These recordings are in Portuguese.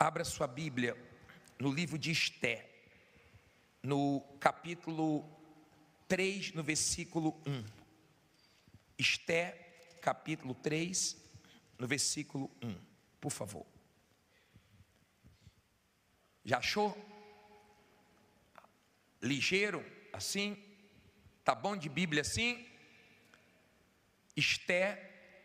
Abra sua Bíblia no livro de Esté, no capítulo 3, no versículo 1. Esté, capítulo 3, no versículo 1, por favor. Já achou? Ligeiro, assim? Tá bom de Bíblia assim? Esté,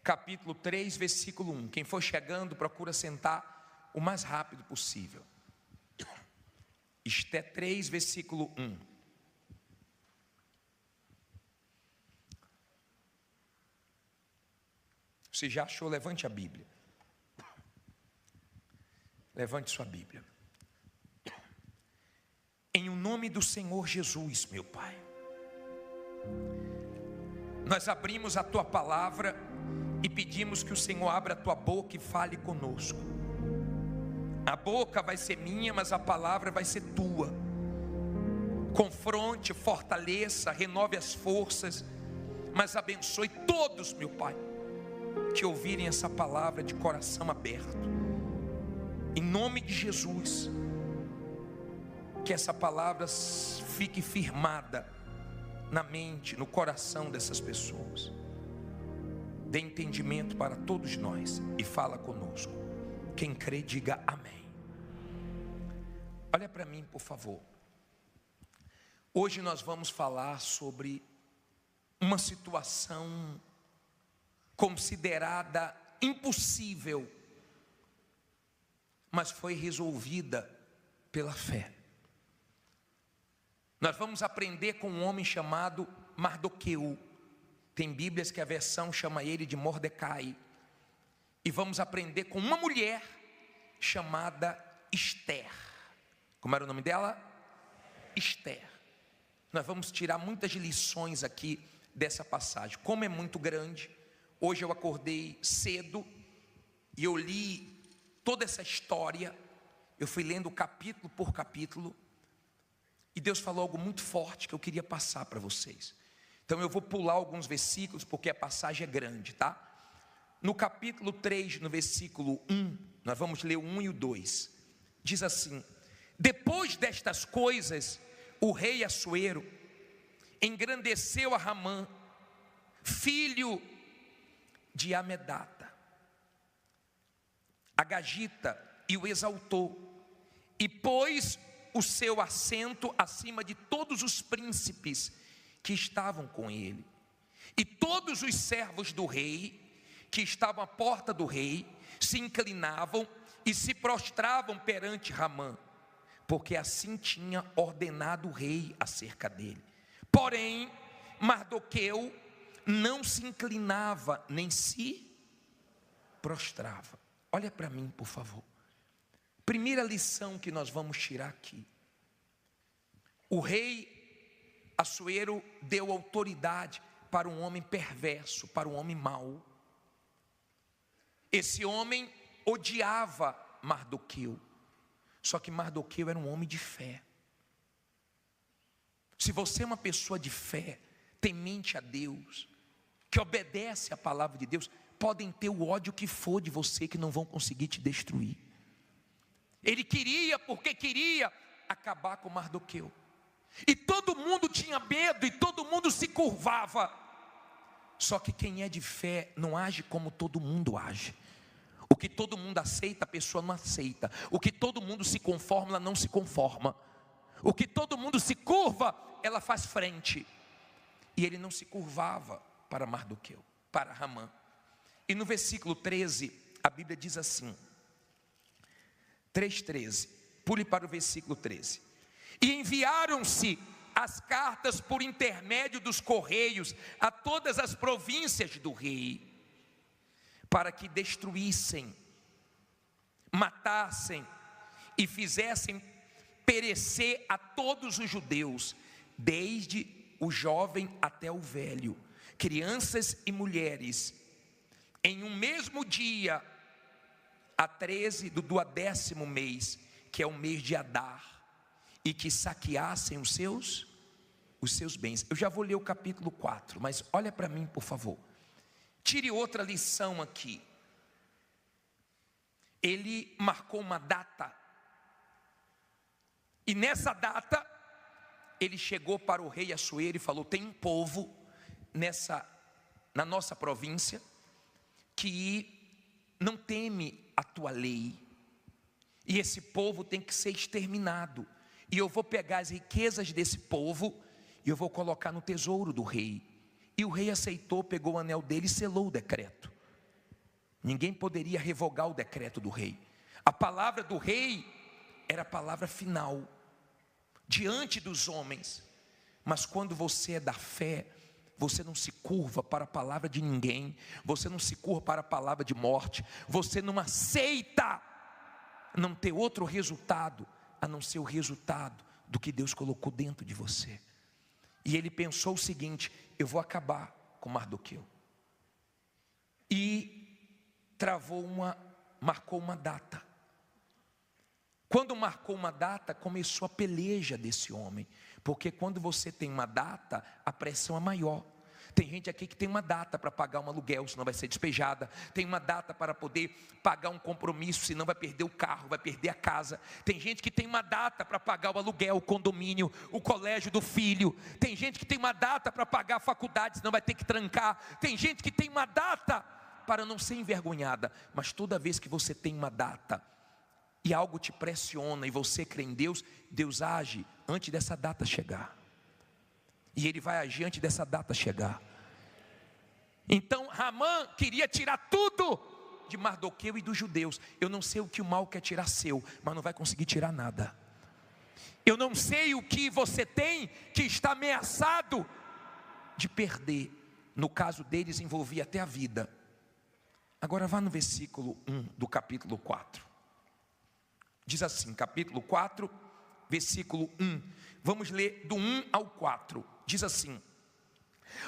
capítulo 3, versículo 1. Quem for chegando, procura sentar o mais rápido possível. Esté 3, versículo 1. Você já achou? Levante a Bíblia. Levante sua Bíblia. Em o nome do Senhor Jesus, meu Pai, nós abrimos a Tua palavra e pedimos que o Senhor abra a Tua boca e fale conosco. A boca vai ser minha, mas a palavra vai ser Tua. Confronte, fortaleça, renove as forças, mas abençoe todos, meu Pai, que ouvirem essa palavra de coração aberto. Em nome de Jesus, que essa palavra fique firmada na mente, no coração dessas pessoas. Dê entendimento para todos nós e fala conosco. Quem crê, diga amém. Olha para mim, por favor. Hoje nós vamos falar sobre uma situação considerada impossível, mas foi resolvida pela fé. Nós vamos aprender com um homem chamado Mardoqueu. Tem Bíblias que a versão chama ele de Mordecai. E vamos aprender com uma mulher chamada Esther. Como era o nome dela? Esther. Nós vamos tirar muitas lições aqui dessa passagem. Como é muito grande, hoje eu acordei cedo e eu li toda essa história. Eu fui lendo capítulo por capítulo. E Deus falou algo muito forte que eu queria passar para vocês. Então eu vou pular alguns versículos porque a passagem é grande, tá? No capítulo 3, no versículo 1, nós vamos ler o 1 e o 2. Diz assim: depois destas coisas, o rei Assuero engrandeceu a Ramã, filho de Amedata, Agagita, e o exaltou, e pôs o seu assento acima de todos os príncipes que estavam com ele. E todos os servos do rei, que estavam à porta do rei, se inclinavam e se prostravam perante Ramã, porque assim tinha ordenado o rei acerca dele. Porém, Mardoqueu não se inclinava, nem se prostrava. Olha para mim, por favor. Primeira lição que nós vamos tirar aqui. O rei Assuero deu autoridade para um homem perverso, para um homem mau. Esse homem odiava Mardoqueu. Só que Mardoqueu era um homem de fé. Se você é uma pessoa de fé, temente a Deus, que obedece à palavra de Deus, podem ter o ódio que for de você, que não vão conseguir te destruir. Ele queria, porque queria acabar com Mardoqueu. E todo mundo tinha medo, e todo mundo se curvava. Só que quem é de fé não age como todo mundo age. O que todo mundo aceita, a pessoa não aceita. O que todo mundo se conforma, ela não se conforma. O que todo mundo se curva, ela faz frente. E ele não se curvava para Mardoqueu, para Ramã. E no versículo 13, a Bíblia diz assim, 3,13, pule para o versículo 13. E enviaram-se as cartas por intermédio dos correios a todas as províncias do rei, para que destruíssem, matassem e fizessem perecer a todos os judeus, desde o jovem até o velho, crianças e mulheres, em um mesmo dia, a 13 do 12º mês, que é o mês de Adar, e que saqueassem os seus bens. Eu já vou ler o capítulo 4, mas olha para mim, por favor. Tire outra lição aqui. ele marcou uma data. E nessa data, ele chegou para o rei Assuero e falou: tem um povo na nossa província que não teme a tua lei, e esse povo tem que ser exterminado, e eu vou pegar as riquezas desse povo e eu vou colocar no tesouro do rei. E o rei aceitou, pegou o anel dele e selou o decreto. Ninguém poderia revogar o decreto do rei. A palavra do rei era a palavra final diante dos homens. Mas quando você é da fé, você não se curva para a palavra de ninguém, você não se curva para a palavra de morte, você não aceita não ter outro resultado a não ser o resultado do que Deus colocou dentro de você. E ele pensou o seguinte: eu vou acabar com Mardoqueu. E marcou uma data. Quando marcou uma data, começou a peleja desse homem, porque quando você tem uma data, a pressão é maior. Tem gente aqui que tem uma data para pagar um aluguel, senão vai ser despejada. Tem uma data para poder pagar um compromisso, senão vai perder o carro, vai perder a casa. Tem gente que tem uma data para pagar o aluguel, o condomínio, o colégio do filho. Tem gente que tem uma data para pagar a faculdade, senão vai ter que trancar. Tem gente que tem uma data para não ser envergonhada. Mas toda vez que você tem uma data e algo te pressiona e você crê em Deus, Deus age antes dessa data chegar. E Ele vai agir antes dessa data chegar. Então Ramã queria tirar tudo de Mardoqueu e dos judeus. Eu não sei o que o mal quer tirar seu, mas não vai conseguir tirar nada. Eu não sei o que você tem que está ameaçado de perder. No caso deles envolvia até a vida. Agora vá no versículo 1 do capítulo 4. Diz assim, capítulo 4, versículo 1. Vamos ler do 1 ao 4. Diz assim: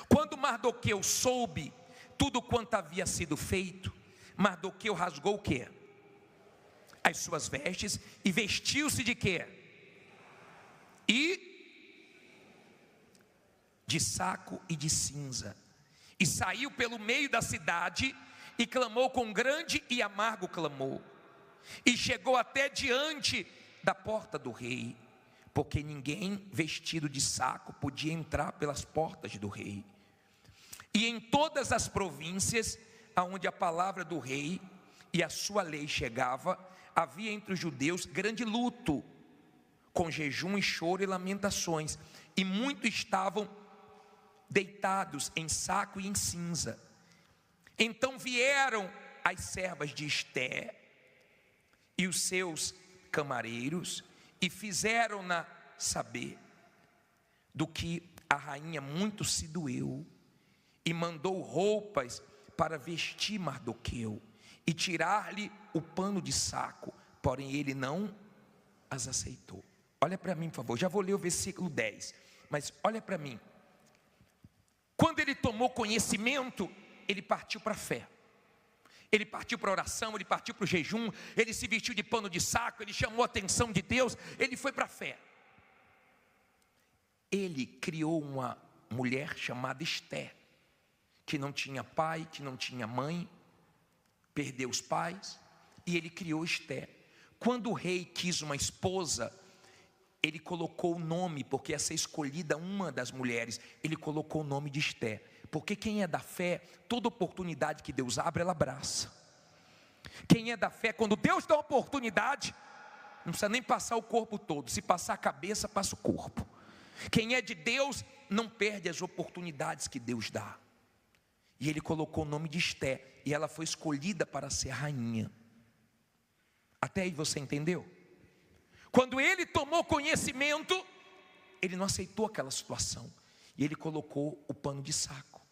quando Mardoqueu soube tudo quanto havia sido feito, Mardoqueu rasgou o quê? As suas vestes e vestiu-se de quê? De saco e de cinza. E saiu pelo meio da cidade e clamou com grande e amargo clamor. E chegou até diante da porta do rei, porque ninguém vestido de saco podia entrar pelas portas do rei. E em todas as províncias aonde a palavra do rei e a sua lei chegava, havia entre os judeus grande luto, com jejum e choro e lamentações, e muitos estavam deitados em saco e em cinza. Então vieram as servas de Esté e os seus camareiros, e fizeram-na saber do que a rainha muito se doeu, e mandou roupas para vestir Mardoqueu, e tirar-lhe o pano de saco, porém ele não as aceitou. Olha para mim, por favor, já vou ler o versículo 10, mas olha para mim. Quando ele tomou conhecimento, ele partiu para a fé. Ele partiu para a oração, ele partiu para o jejum, ele se vestiu de pano de saco, ele chamou a atenção de Deus, ele foi para a fé. Ele criou uma mulher chamada Esté, que não tinha pai, que não tinha mãe, perdeu os pais, e ele criou Esté. Quando o rei quis uma esposa, ele colocou o nome, porque ia ser escolhida uma das mulheres, ele colocou o nome de Esté. Porque quem é da fé, toda oportunidade que Deus abre, ela abraça. Quem é da fé, quando Deus dá uma oportunidade, não precisa nem passar o corpo todo. Se passar a cabeça, passa o corpo. Quem é de Deus, não perde as oportunidades que Deus dá. E ele colocou o nome de Esté, e ela foi escolhida para ser rainha. Até aí você entendeu? Quando ele tomou conhecimento, ele não aceitou aquela situação, e ele colocou o pano de saco.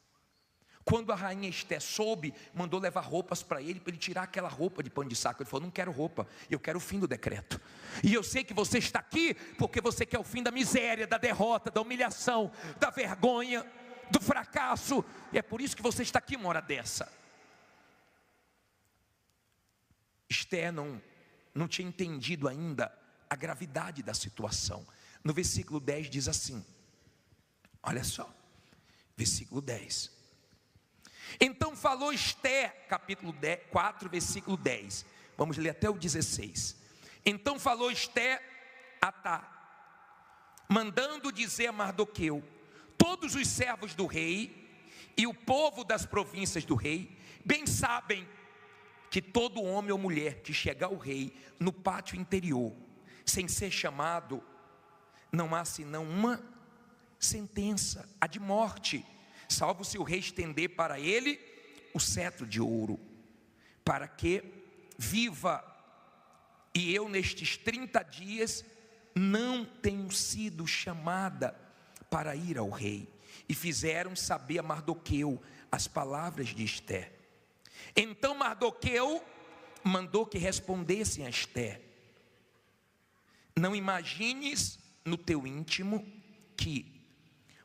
Quando a rainha Esté soube, mandou levar roupas para ele tirar aquela roupa de pano de saco. Ele falou: não quero roupa, eu quero o fim do decreto. E eu sei que você está aqui porque você quer o fim da miséria, da derrota, da humilhação, da vergonha, do fracasso. E é por isso que você está aqui uma hora dessa. Esté não tinha entendido ainda a gravidade da situação. No versículo 10 diz assim, olha só, versículo 10. Então falou Esté, capítulo 4, versículo 10. Vamos ler até o 16. Então falou Esté a Atá, mandando dizer a Mardoqueu: todos os servos do rei e o povo das províncias do rei bem sabem que todo homem ou mulher que chegar ao rei no pátio interior, sem ser chamado, não há senão uma sentença, a de morte, salvo se o rei estender para ele o cetro de ouro, para que viva. E eu nestes 30 dias não tenho sido chamada para ir ao rei. E fizeram saber a Mardoqueu as palavras de Esté. Então Mardoqueu mandou que respondessem a Esté: não imagines no teu íntimo que,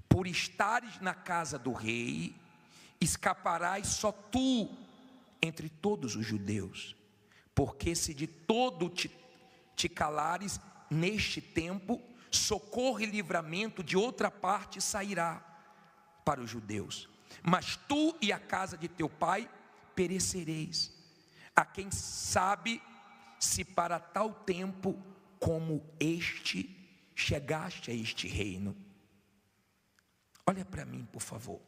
por estares na casa do rei, escaparás só tu entre todos os judeus, porque se de todo te calares neste tempo, socorro e livramento de outra parte sairá para os judeus, mas tu e a casa de teu pai perecereis. A quem sabe se para tal tempo como este chegaste a este reino. Olha para mim, por favor.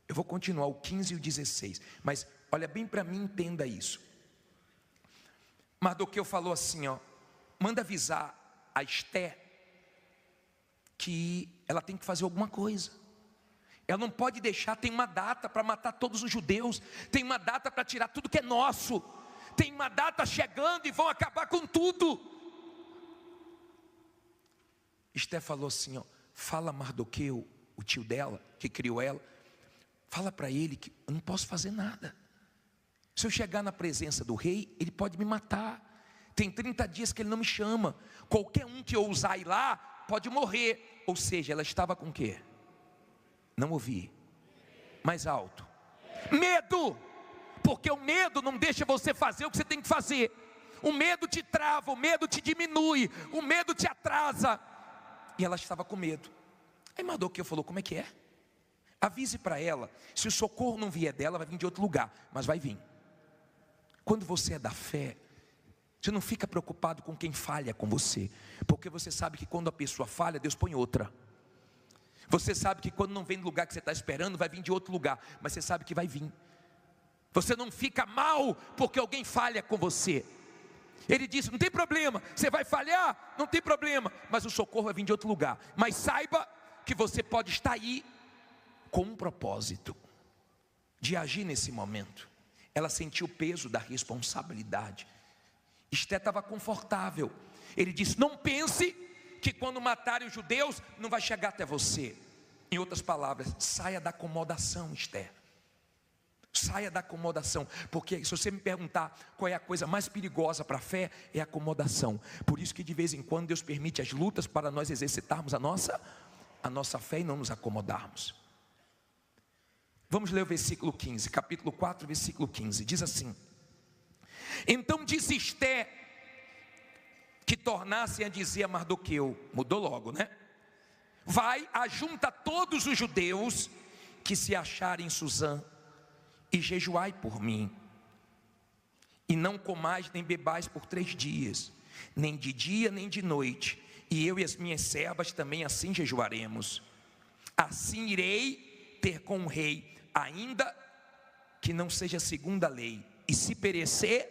Eu vou continuar o 15 e o 16, mas olha bem para mim, entenda isso. Mardoqueu falou assim, manda avisar a Esté que ela tem que fazer alguma coisa. Ela não pode deixar, tem uma data para matar todos os judeus, tem uma data para tirar tudo que é nosso, tem uma data chegando e vão acabar com tudo. Esté falou assim, fala a Mardoqueu, o tio dela, que criou ela, fala para ele que eu não posso fazer nada. Se eu chegar na presença do rei, ele pode me matar. Tem 30 dias que ele não me chama. Qualquer um que ousar ir lá, pode morrer. Ou seja, ela estava com o quê? Não ouvi. Mais alto. Medo. Porque o medo não deixa você fazer o que você tem que fazer. O medo te trava, o medo te diminui, o medo te atrasa. E ela estava com medo. Aí Mardoqueu falou, como é que é? Avise para ela, se o socorro não vier dela, vai vir de outro lugar, mas vai vir. Quando você é da fé, você não fica preocupado com quem falha com você, porque você sabe que quando a pessoa falha, Deus põe outra. Você sabe que quando não vem do lugar que você está esperando, vai vir de outro lugar, mas você sabe que vai vir. Você não fica mal porque alguém falha com você. Ele disse, não tem problema, você vai falhar, não tem problema, mas o socorro vai vir de outro lugar. Mas saiba que você pode estar aí com um propósito de agir nesse momento. Ela sentiu o peso da responsabilidade. Esté estava confortável. Ele disse, não pense que quando matarem os judeus, não vai chegar até você. Em outras palavras, saia da acomodação, Esté. Saia da acomodação, porque se você me perguntar qual é a coisa mais perigosa para a fé, é a acomodação. Por isso que de vez em quando Deus permite as lutas para nós exercitarmos a nossa fé e não nos acomodarmos. Vamos ler o versículo 15, capítulo 4, versículo 15, diz assim: então disse Esté que tornassem a dizer a Mardoqueu, mudou logo, né? Vai, ajunta todos os judeus que se acharem em Susã, e jejuai por mim, e não comais nem bebais por 3 dias, nem de dia nem de noite, e eu e as minhas servas também assim jejuaremos. Assim irei ter com o rei, ainda que não seja segundo a lei, e se perecer,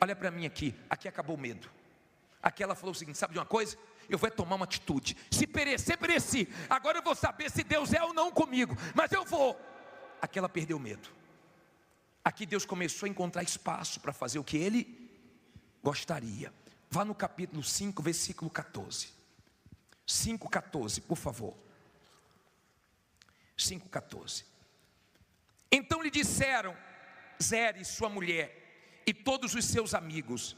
olha para mim aqui acabou o medo. Aqui ela falou o seguinte, sabe de uma coisa? Eu vou tomar uma atitude, se perecer, pereci, agora eu vou saber se Deus é ou não comigo, mas eu vou. Aqui ela perdeu o medo. Aqui Deus começou a encontrar espaço para fazer o que Ele gostaria. Vá no capítulo 5, versículo 14. 5,14, por favor. 5,14. Então lhe disseram Zeres, sua mulher, e todos os seus amigos: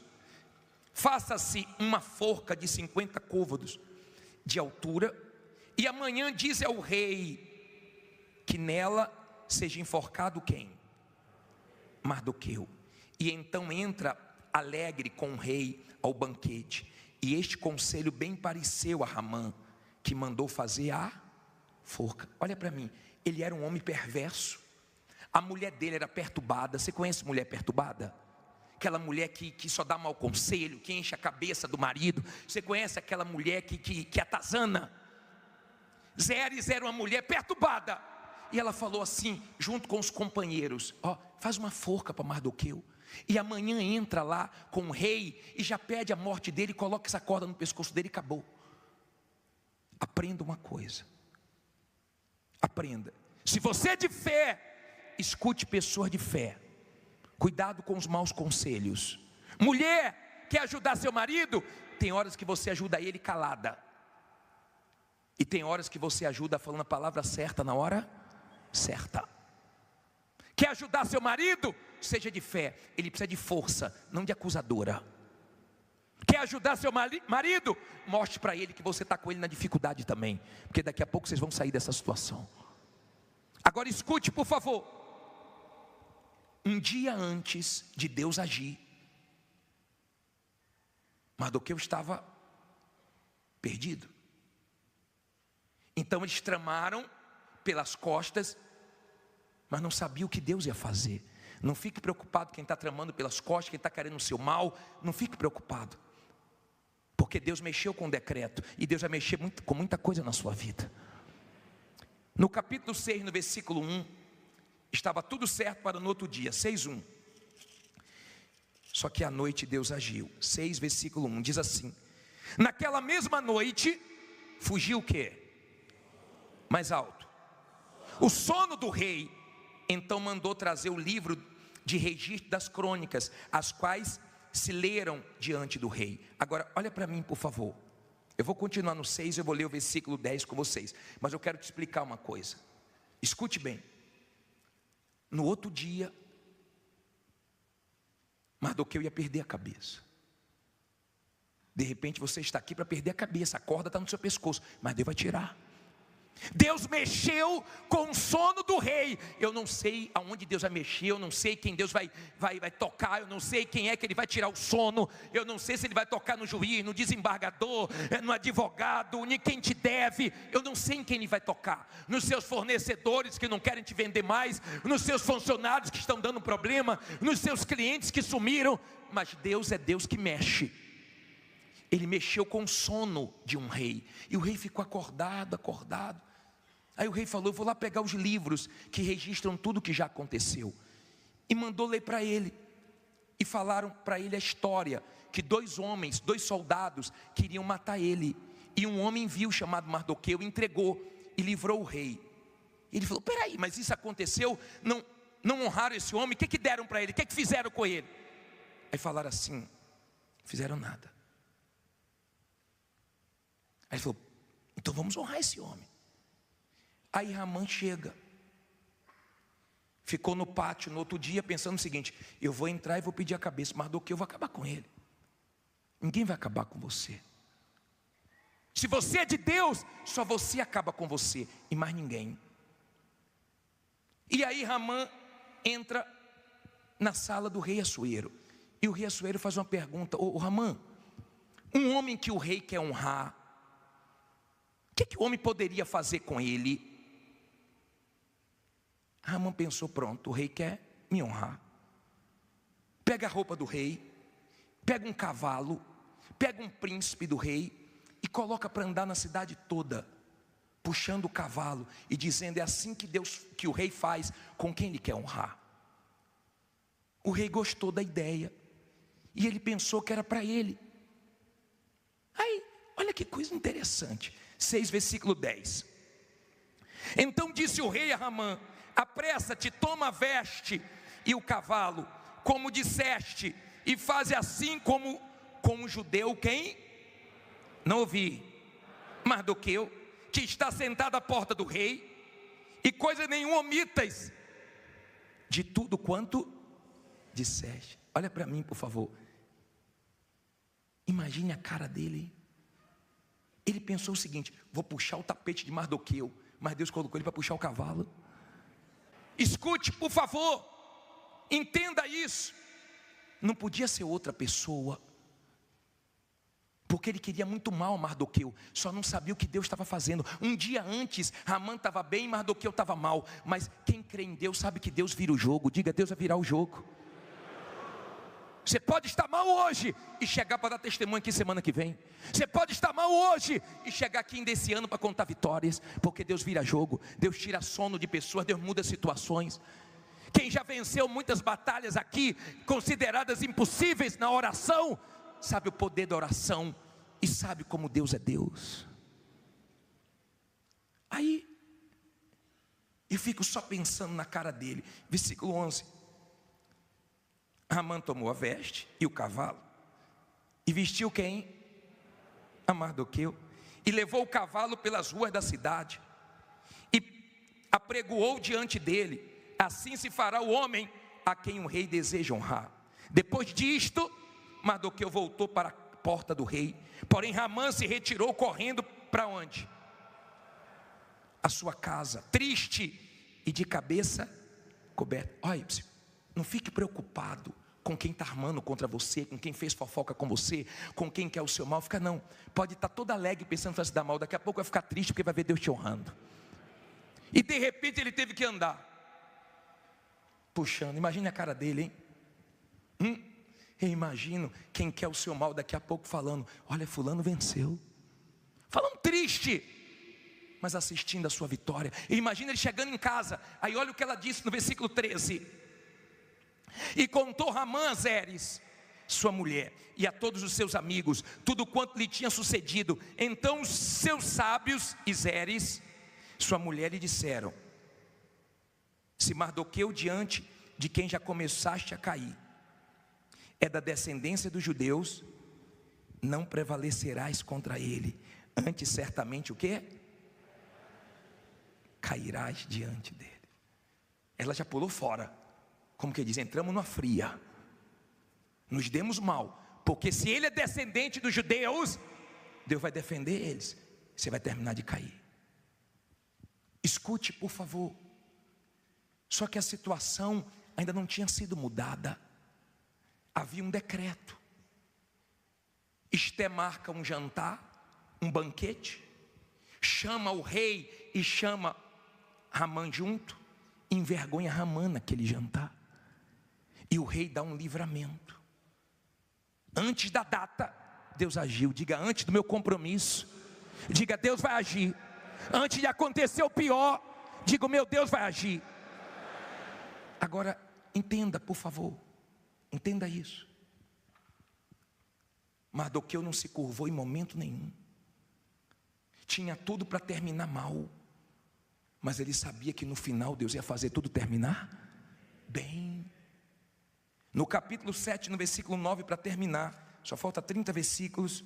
faça-se uma forca de 50 côvados de altura, e amanhã diz ao rei que nela seja enforcado quem? Mardoqueu. E então entra alegre com o rei ao banquete. E este conselho bem pareceu a Ramã, que mandou fazer a forca. Olha para mim, ele era um homem perverso. A mulher dele era perturbada. Você conhece mulher perturbada? Aquela mulher que só dá mau conselho, que enche a cabeça do marido. Você conhece aquela mulher que atazana? Zeres era uma mulher perturbada. E ela falou assim, junto com os companheiros: faz uma forca para Mardoqueu, e amanhã entra lá com o rei e já pede a morte dele, e coloca essa corda no pescoço dele e acabou. Aprenda uma coisa. Aprenda. Se você é de fé, escute pessoas de fé. Cuidado com os maus conselhos. Mulher, quer ajudar seu marido? Tem horas que você ajuda ele calada. E tem horas que você ajuda falando a palavra certa na hora certa. Quer ajudar seu marido? Seja de fé. Ele precisa de força, não de acusadora. Quer ajudar seu marido? Mostre para ele que você está com ele na dificuldade também. Porque daqui a pouco vocês vão sair dessa situação. Agora escute, por favor. Um dia antes de Deus agir, Mardoqueu estava perdido. Então eles tramaram pelas costas, mas não sabia o que Deus ia fazer. Não fique preocupado quem está tramando pelas costas, quem está querendo o seu mal. Não fique preocupado, porque Deus mexeu com o decreto, e Deus vai mexer com muita coisa na sua vida. No capítulo 6, no versículo 1, estava tudo certo para no outro dia, 6:1. Só que à noite Deus agiu. 6, versículo 1, diz assim: naquela mesma noite, fugiu o quê? Mais alto. O sono do rei. Então mandou trazer o livro de registro das crônicas, as quais se leram diante do rei. Agora, olha para mim, por favor. Eu vou continuar no 6, eu vou ler o versículo 10 com vocês. Mas eu quero te explicar uma coisa. Escute bem. No outro dia, Mardoqueu ia perder a cabeça. De repente você está aqui para perder a cabeça. A corda está no seu pescoço, mas Deus vai tirar. Deus mexeu com o sono do rei. Eu não sei aonde Deus vai mexer, eu não sei quem Deus vai tocar, eu não sei quem é que Ele vai tirar o sono, eu não sei se Ele vai tocar no juiz, no desembargador, no advogado, em quem te deve, eu não sei em quem Ele vai tocar, nos seus fornecedores que não querem te vender mais, nos seus funcionários que estão dando problema, nos seus clientes que sumiram, mas Deus é Deus que mexe. Ele mexeu com o sono de um rei, e o rei ficou acordado. Aí o rei falou: eu vou lá pegar os livros que registram tudo o que já aconteceu. E mandou ler para ele. E falaram para ele a história, que 2 homens, 2 soldados, queriam matar ele. E um homem viu, chamado Mardoqueu, entregou e livrou o rei. Ele falou: peraí, mas isso aconteceu? Não honraram esse homem? O que deram para ele? O que fizeram com ele? Aí falaram assim: não fizeram nada. Aí ele falou: então vamos honrar esse homem. Aí Ramã chega, ficou no pátio no outro dia pensando o seguinte: eu vou entrar e vou pedir a cabeça, Mardoqueu, eu vou acabar com ele. Ninguém vai acabar com você. Se você é de Deus, só você acaba com você e mais ninguém. E aí Ramã entra na sala do rei Assuero, e o rei Assuero faz uma pergunta: ô Ramã, um homem que o rei quer honrar, o que o homem poderia fazer com ele? Ramã pensou: pronto, o rei quer me honrar. Pega a roupa do rei, pega um cavalo, pega um príncipe do rei e coloca para andar na cidade toda, puxando o cavalo e dizendo: é assim que o rei faz com quem ele quer honrar. O rei gostou da ideia e ele pensou que era para ele. Aí, olha que coisa interessante. 6, versículo 10. Então disse o rei a Ramã: apressa-te, toma a veste e o cavalo, como disseste, e faze assim como o judeu, quem? Não ouvi. Mardoqueu, que está sentado à porta do rei, e coisa nenhuma omitas de tudo quanto disseste. Olha para mim, por favor. Imagine a cara dele. Ele pensou o seguinte: vou puxar o tapete de Mardoqueu, mas Deus colocou ele para puxar o cavalo. Escute, por favor, entenda isso. Não podia ser outra pessoa, porque ele queria muito mal a Mardoqueu, só não sabia o que Deus estava fazendo. Um dia antes, Amã estava bem e Mardoqueu estava mal, mas quem crê em Deus sabe que Deus vira o jogo. Diga, Deus vai virar o jogo. Você pode estar mal hoje e chegar para dar testemunho aqui semana que vem. Você pode estar mal hoje e chegar aqui ainda esse ano para contar vitórias, porque Deus vira jogo, Deus tira sono de pessoas, Deus muda situações. Quem já venceu muitas batalhas aqui, consideradas impossíveis na oração, sabe o poder da oração e sabe como Deus é Deus. Aí, eu fico só pensando na cara dele. Versículo 11. Amã tomou a veste e o cavalo, e vestiu quem? A Mardoqueu, e levou o cavalo pelas ruas da cidade, e apregoou diante dele. Assim se fará o homem a quem o rei deseja honrar. Depois disto, Mardoqueu voltou para a porta do rei. Porém Amã se retirou correndo para onde? A sua casa, triste e de cabeça coberta. Olha, não fique preocupado com quem está armando contra você, com quem fez fofoca com você, com quem quer o seu mal. Fica não, pode estar todo alegre pensando que vai se dar mal. Daqui a pouco vai ficar triste porque vai ver Deus te honrando. E de repente ele teve que andar puxando, imagine a cara dele, hein? Eu imagino quem quer o seu mal daqui a pouco falando: olha, fulano venceu. Falando triste, mas assistindo a sua vitória. E imagina ele chegando em casa. Aí olha o que ela disse no versículo 13. E contou Amã a Zeres, sua mulher, e a todos os seus amigos, tudo quanto lhe tinha sucedido. Então os seus sábios e Zeres, sua mulher, lhe disseram: se Mardoqueu, diante de quem já começaste a cair, é da descendência dos judeus, não prevalecerás contra ele. Antes certamente o quê? Cairás diante dele. Ela já pulou fora. Como que diz? Entramos numa fria. Nos demos mal. Porque se ele é descendente dos judeus, Deus vai defender eles. Você vai terminar de cair. Escute, por favor. Só que a situação ainda não tinha sido mudada. Havia um decreto. Esté marca um jantar, um banquete, chama o rei e chama Amã junto, envergonha Amã naquele jantar, e o rei dá um livramento. Antes da data, Deus agiu. Diga, antes do meu compromisso. Diga, Deus vai agir. Antes de acontecer o pior, diga, meu Deus vai agir. Agora, entenda, por favor, entenda isso. Mardoqueu não se curvou em momento nenhum. Tinha tudo para terminar mal, mas ele sabia que no final Deus ia fazer tudo terminar bem. No capítulo 7, no versículo 9, para terminar, só falta 30 versículos,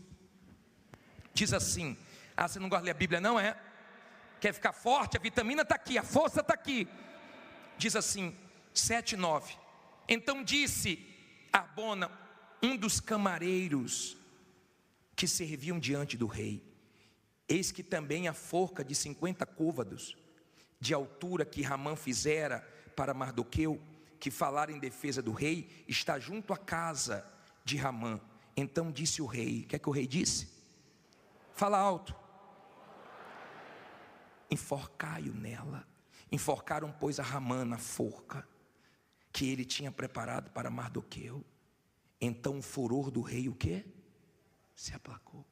diz assim: ah, você não gosta de ler a Bíblia não, é? Quer ficar forte? A vitamina está aqui, a força está aqui. Diz assim, 7:9. Então disse Arbona, um dos camareiros que serviam diante do rei: eis que também a forca de 50 côvados de altura que Amã fizera para Mardoqueu, que falara em defesa do rei, está junto à casa de Amã. Então disse o rei, o que é que o rei disse? Fala alto. Enforcai-o nela. Enforcaram, pois, a Amã na forca que ele tinha preparado para Mardoqueu. Então o furor do rei, o quê? Se aplacou.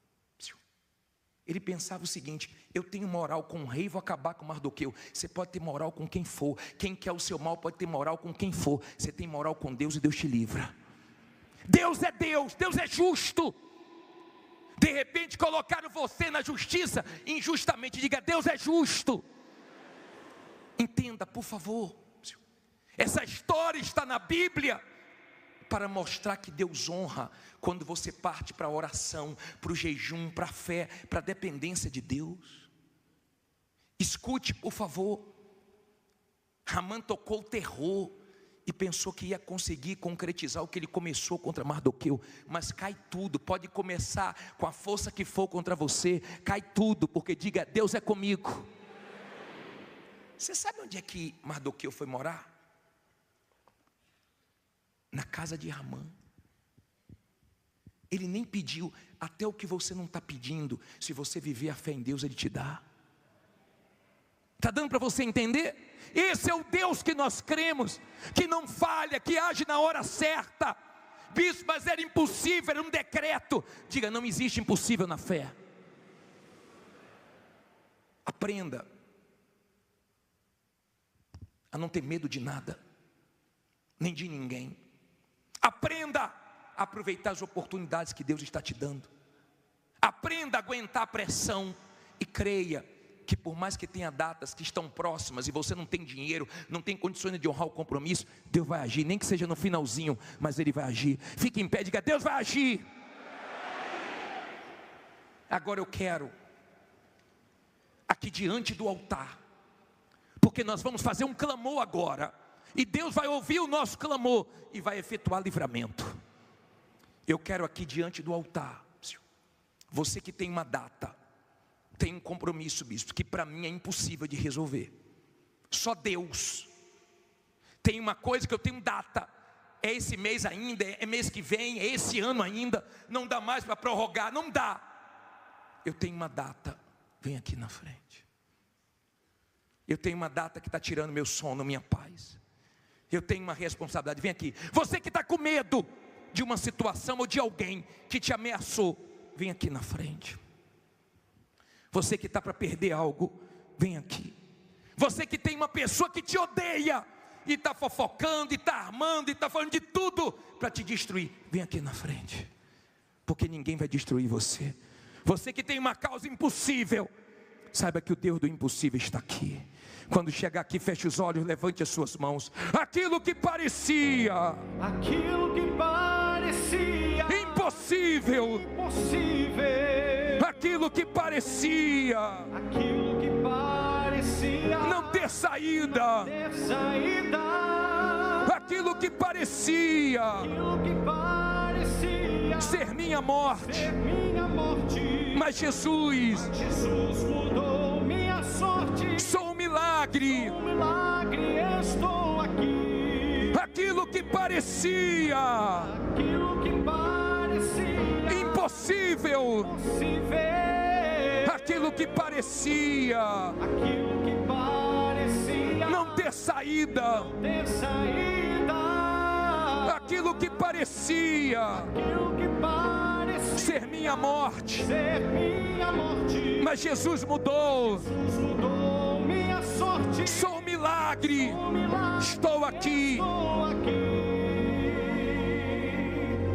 Ele pensava o seguinte: eu tenho moral com o rei, vou acabar com Mardoqueu. Você pode ter moral com quem for. Quem quer o seu mal pode ter moral com quem for. Você tem moral com Deus e Deus te livra. Deus é Deus, Deus é justo. De repente colocaram você na justiça injustamente. Diga, Deus é justo. Entenda, por favor. Essa história está na Bíblia para mostrar que Deus honra quando você parte para a oração, para o jejum, para a fé, para a dependência de Deus. Escute, por favor. Amã tocou o terror e pensou que ia conseguir concretizar o que ele começou contra Mardoqueu, mas cai tudo. Pode começar com a força que for contra você, cai tudo, porque diga, Deus é comigo. Você sabe onde é que Mardoqueu foi morar? Na casa de Amã. Ele nem pediu. Até o que você não está pedindo, se você viver a fé em Deus, Ele te dá. Está dando para você entender? Esse é o Deus que nós cremos, que não falha, que age na hora certa. Bispo, mas era impossível, era um decreto. Diga, não existe impossível na fé. Aprenda a não ter medo de nada, nem de ninguém. Aprenda a aproveitar as oportunidades que Deus está te dando. Aprenda a aguentar a pressão e creia que por mais que tenha datas que estão próximas e você não tem dinheiro, não tem condições de honrar o compromisso, Deus vai agir, nem que seja no finalzinho, mas Ele vai agir. Fique em pé, diga, Deus vai agir. Agora eu quero, aqui diante do altar, porque nós vamos fazer um clamor agora, e Deus vai ouvir o nosso clamor e vai efetuar livramento. Eu quero aqui diante do altar, você que tem uma data, tem um compromisso, bispo, que para mim é impossível de resolver. Só Deus. Tem uma coisa que eu tenho data. É esse mês ainda, é mês que vem, é esse ano ainda. Não dá mais para prorrogar, não dá. Eu tenho uma data. Vem aqui na frente. Eu tenho uma data que está tirando meu sono, minha paz. Eu tenho uma responsabilidade. Vem aqui. Você que está com medo de uma situação ou de alguém que te ameaçou, vem aqui na frente. Você que está para perder algo, vem aqui. Você que tem uma pessoa que te odeia, e está fofocando, e está armando, e está falando de tudo para te destruir, vem aqui na frente, porque ninguém vai destruir você. Você que tem uma causa impossível, saiba que o Deus do impossível está aqui. Quando chegar aqui, feche os olhos, levante as suas mãos. Aquilo que parecia impossível, aquilo que parecia não ter saída, aquilo que parecia ser minha morte, mas Jesus mudou minha sorte. Sou um milagre, Estou aqui. Aquilo que parecia impossível, aquilo que parecia não ter saída, aquilo que parecia ser minha morte, mas Jesus mudou. Minha sorte. Sou um milagre, estou aqui.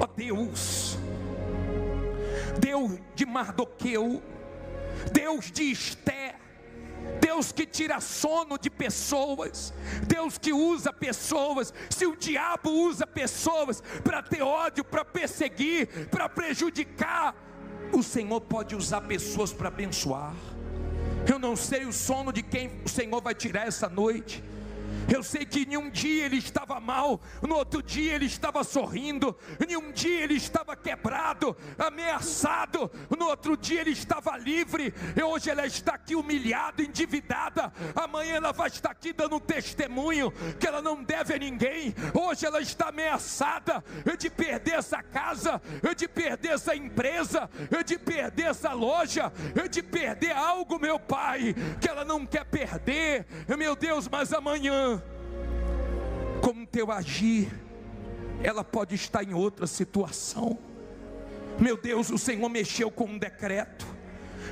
Ó Deus, Deus de Mardoqueu, Deus de Esther, Deus que tira sono de pessoas, Deus que usa pessoas. Se o diabo usa pessoas para ter ódio, para perseguir, para prejudicar, o Senhor pode usar pessoas para abençoar. Eu não sei o sono de quem o Senhor vai tirar essa noite. Eu sei que em um dia ele estava mal, no outro dia ele estava sorrindo, em um dia ele estava quebrado, ameaçado, no outro dia ele estava livre. E hoje ela está aqui humilhada, endividada. Amanhã ela vai estar aqui dando um testemunho que ela não deve a ninguém. Hoje ela está ameaçada de perder essa casa, de perder essa empresa, de perder essa loja, de perder algo, meu Pai, que ela não quer perder, meu Deus. Mas amanhã, com o teu agir, ela pode estar em outra situação. Meu Deus, o Senhor mexeu com um decreto.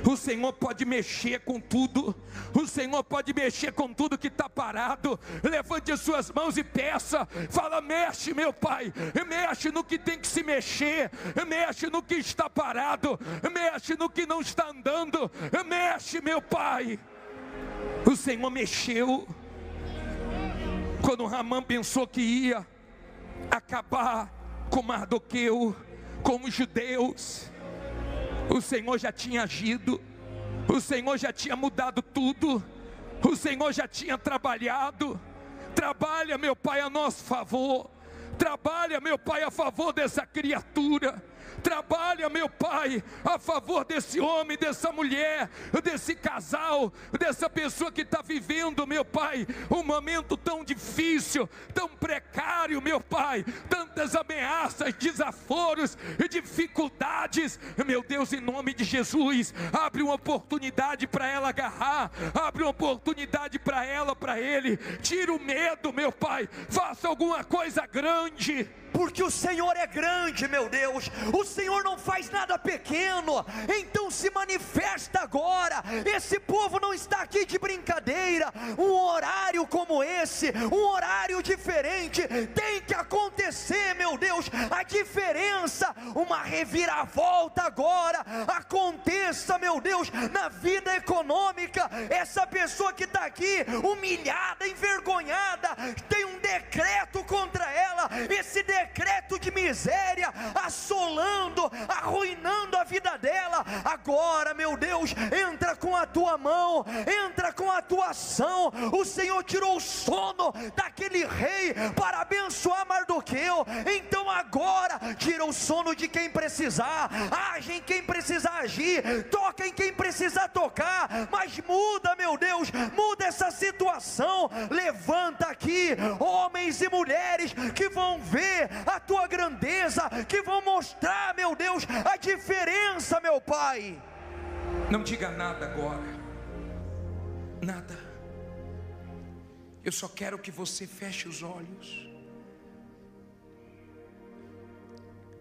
O Senhor pode mexer com tudo. O Senhor pode mexer com tudo que está parado. Levante as suas mãos e peça. Fala: mexe, meu Pai. Mexe no que tem que se mexer. Mexe no que está parado. Mexe no que não está andando. Mexe, meu Pai. O Senhor mexeu. Quando Ramã pensou que ia acabar com Mardoqueu, com os judeus, o Senhor já tinha agido, o Senhor já tinha mudado tudo, o Senhor já tinha trabalhado. Trabalha, meu Pai, a nosso favor. Trabalha, meu Pai, a favor dessa criatura. Trabalha, meu Pai, a favor desse homem, dessa mulher, desse casal, dessa pessoa que está vivendo, meu Pai, um momento tão difícil, tão precário, meu Pai, tantas ameaças, desaforos e dificuldades. Meu Deus, em nome de Jesus, abre uma oportunidade para ela agarrar, abre uma oportunidade para ela, para ele. Tira o medo, meu Pai, faça alguma coisa grande. Porque o Senhor é grande, meu Deus, o Senhor não faz nada pequeno, então se manifesta agora. Esse povo não está aqui de brincadeira. Um horário como esse, um horário diferente, tem que acontecer, meu Deus, a diferença, uma reviravolta agora, aconteça, meu Deus, na vida econômica. Essa pessoa que está aqui, humilhada, envergonhada, tem um decreto contra ela, esse decreto de miséria assolando, arruinando a vida dela. Agora, meu Deus, entra com a tua mão, entra com a tua ação. O Senhor tirou o sono daquele rei para abençoar Mardoqueu, então agora tira o sono de quem precisar, age em quem precisar agir, toca em quem precisar tocar, mas muda, meu Deus, muda essa situação. Levanta aqui homens e mulheres que vão ver a tua grandeza, que vão mostrar, meu Deus, a diferença, meu Pai. Não diga nada agora, nada. Eu só quero que você feche os olhos,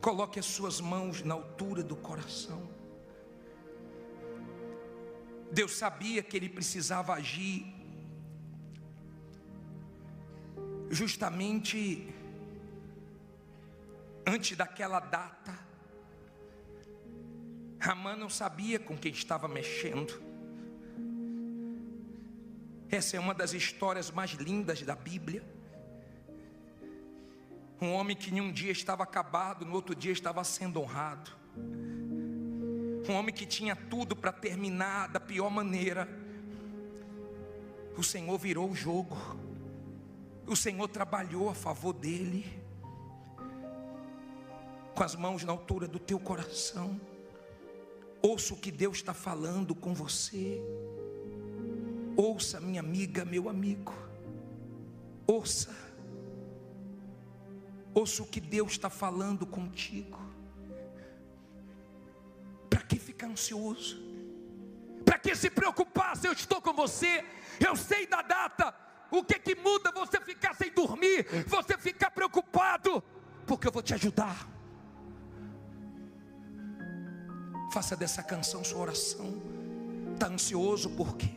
coloque as suas mãos na altura do coração. Deus sabia que ele precisava agir justamente antes daquela data. Amã não sabia com quem estava mexendo. Essa é uma das histórias mais lindas da Bíblia. Um homem que em um dia estava acabado, no outro dia estava sendo honrado. Um homem que tinha tudo para terminar da pior maneira. O Senhor virou o jogo. O Senhor trabalhou a favor dele. Com as mãos na altura do teu coração, ouça o que Deus está falando com você. Ouça, minha amiga, meu amigo, ouça o que Deus está falando contigo. Para que ficar ansioso? Para que se preocupar se eu estou com você? Eu sei da data. O que muda você ficar sem dormir, você ficar preocupado? Porque eu vou te ajudar. Faça dessa canção sua oração. Está ansioso por quê?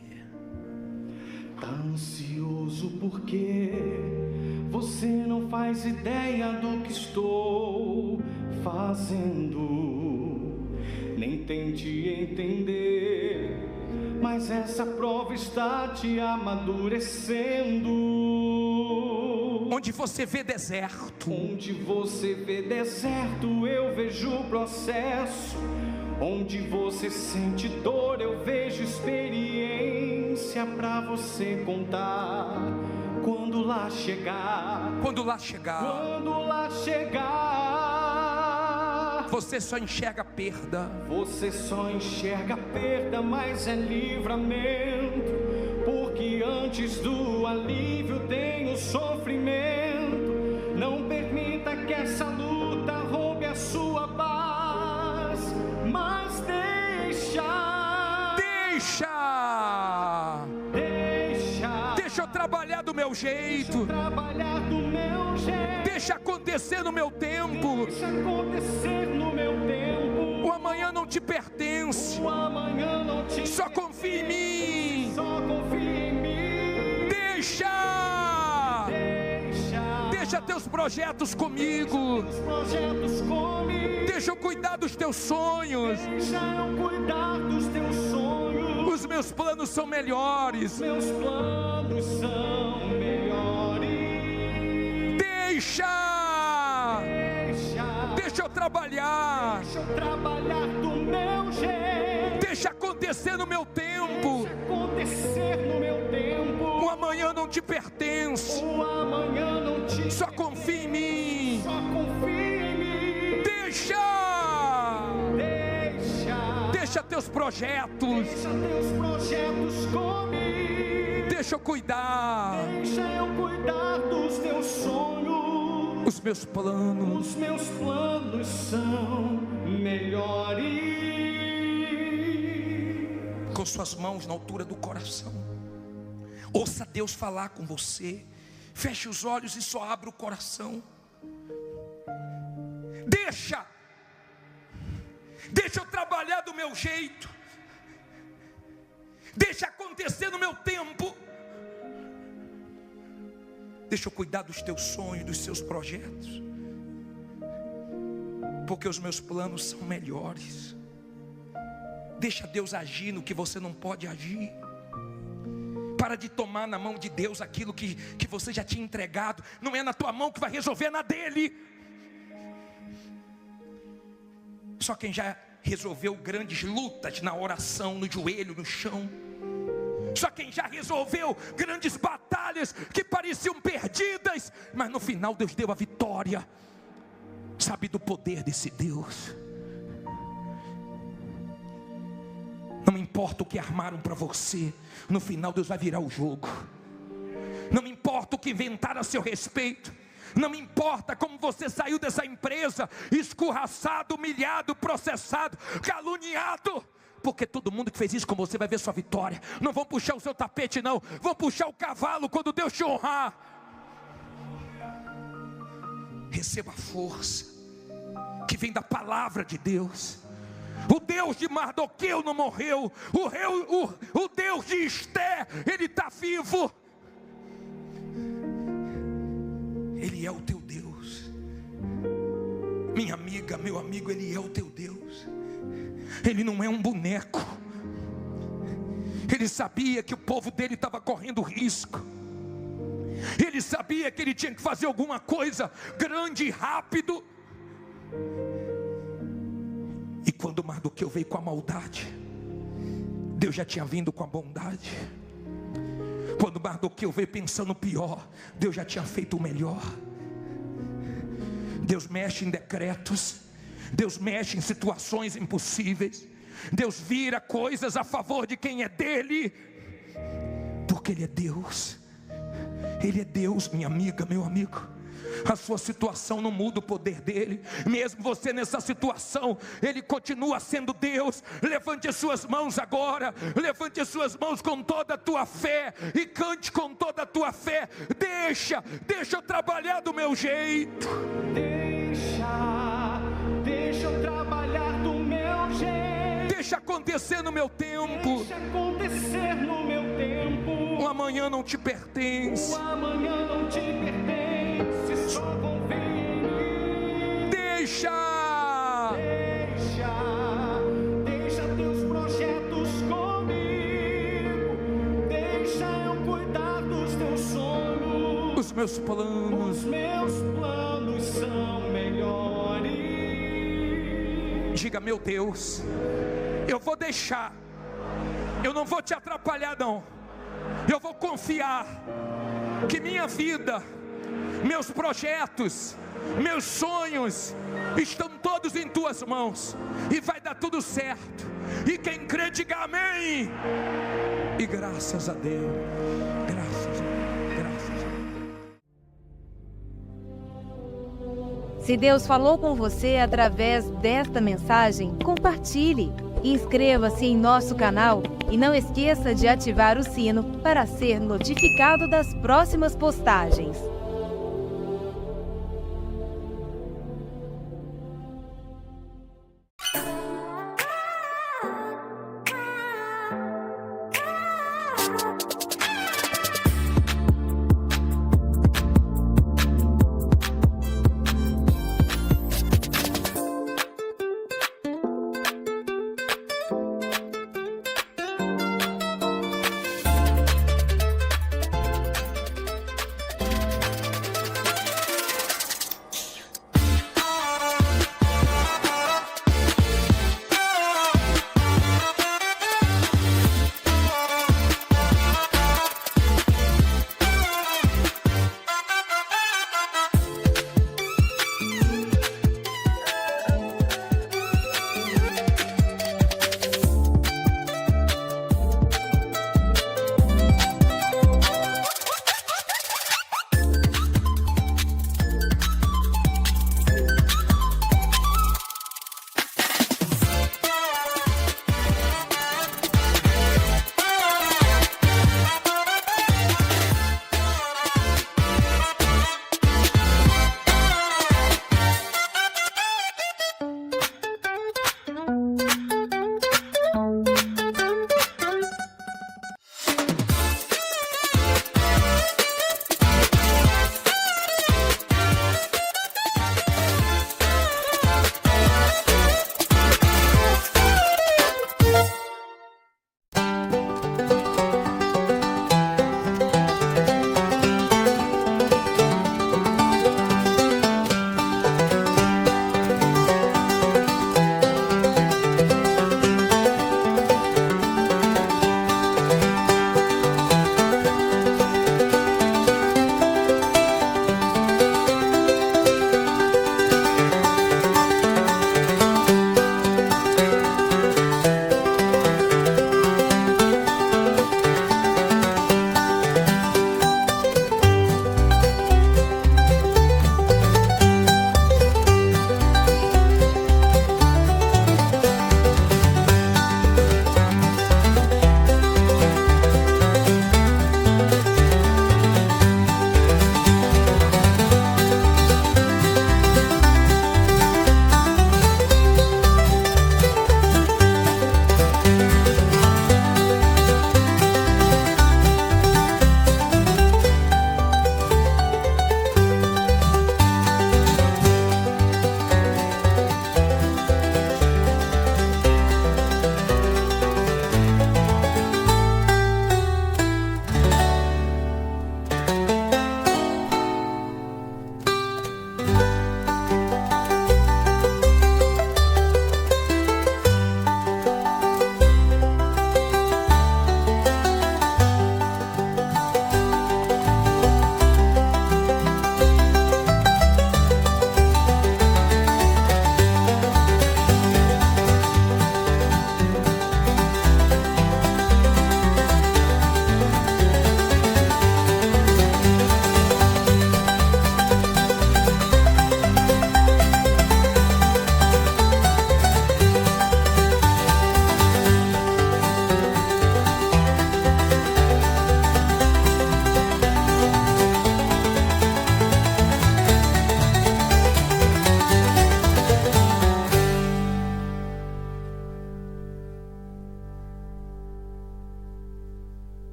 Tá ansioso porque você não faz ideia do que estou fazendo, nem tente entender, mas essa prova está te amadurecendo. Onde você vê deserto, onde você vê deserto, eu vejo processo. Onde você sente dor, eu vejo experiência pra você contar. Quando lá chegar, quando lá chegar, quando lá chegar, você só enxerga perda. Você só enxerga perda, mas é livramento. Porque antes do alívio tem o sofrimento. Não permita que essa luta roube a sua paz, mas deixa eu trabalhar do meu jeito, deixa acontecer no meu tempo. O amanhã não te pertence, só confia em mim. Deixa teus projetos comigo. Deixa eu cuidar dos teus sonhos. Os meus planos são melhores. Deixa eu trabalhar. Do meu jeito. Deixa acontecer no meu tempo. O amanhã não te pertence. Só confia em mim. Deixa teus projetos. Deixa teus projetos comigo. Deixa eu cuidar. Deixa eu cuidar dos teus sonhos. Os meus planos. Os meus planos são melhores. Com suas mãos na altura do coração, ouça Deus falar com você. Feche os olhos e só abra o coração. Deixa eu trabalhar do meu jeito. Deixa acontecer no meu tempo. Deixa eu cuidar dos teus sonhos, dos seus projetos, porque os meus planos são melhores. Deixa Deus agir no que você não pode agir. Para de tomar na mão de Deus aquilo que você já tinha entregado. Não é na tua mão que vai resolver, é na dele. Só quem já resolveu grandes lutas na oração, no joelho, no chão. Só quem já resolveu grandes batalhas que pareciam perdidas, mas no final Deus deu a vitória. Sabe do poder desse Deus. Não importa o que armaram para você, no final Deus vai virar o jogo. Não importa o que inventaram a seu respeito. Não importa como você saiu dessa empresa escorraçado, humilhado, processado, caluniado, porque todo mundo que fez isso com você vai ver sua vitória. Não vão puxar o seu tapete não, vão puxar o cavalo quando Deus te honrar. Receba a força que vem da palavra de Deus. O Deus de Mardoqueu não morreu. O Deus de Esté, Ele está vivo. Ele é o teu Deus. Minha amiga, meu amigo, Ele é o teu Deus. Ele não é um boneco. Ele sabia que o povo dele estava correndo risco. Ele sabia que ele tinha que fazer alguma coisa grande e rápido. E quando Mardoqueu veio com a maldade, Deus já tinha vindo com a bondade. Quando Mardoqueu veio pensando no pior, Deus já tinha feito o melhor. Deus mexe em decretos. Deus mexe em situações impossíveis. Deus vira coisas a favor de quem é dele, porque Ele é Deus. Ele é Deus, minha amiga, meu amigo. A sua situação não muda o poder dele. Mesmo você nessa situação, Ele continua sendo Deus. Levante as suas mãos agora. Levante as suas mãos com toda a tua fé e cante com toda a tua fé. Deixa eu trabalhar do meu jeito. Deixa eu trabalhar do meu jeito. Deixa acontecer no meu tempo. Deixa acontecer no meu tempo. O amanhã não te pertence. O amanhã não te pertence. Só confia em mim. Deixa teus projetos comigo. Deixa eu cuidar dos teus sonhos. os meus planos. Os meus planos são melhores. Diga: meu Deus, eu vou deixar. Eu não vou te atrapalhar não. Eu vou confiar que minha vida, meus projetos, meus sonhos estão todos em tuas mãos, e vai dar tudo certo. E quem crê, diga amém. E graças a Deus. Graças a Deus. Se Deus falou com você através desta mensagem, compartilhe. Inscreva-se em nosso canal e não esqueça de ativar o sino para ser notificado das próximas postagens.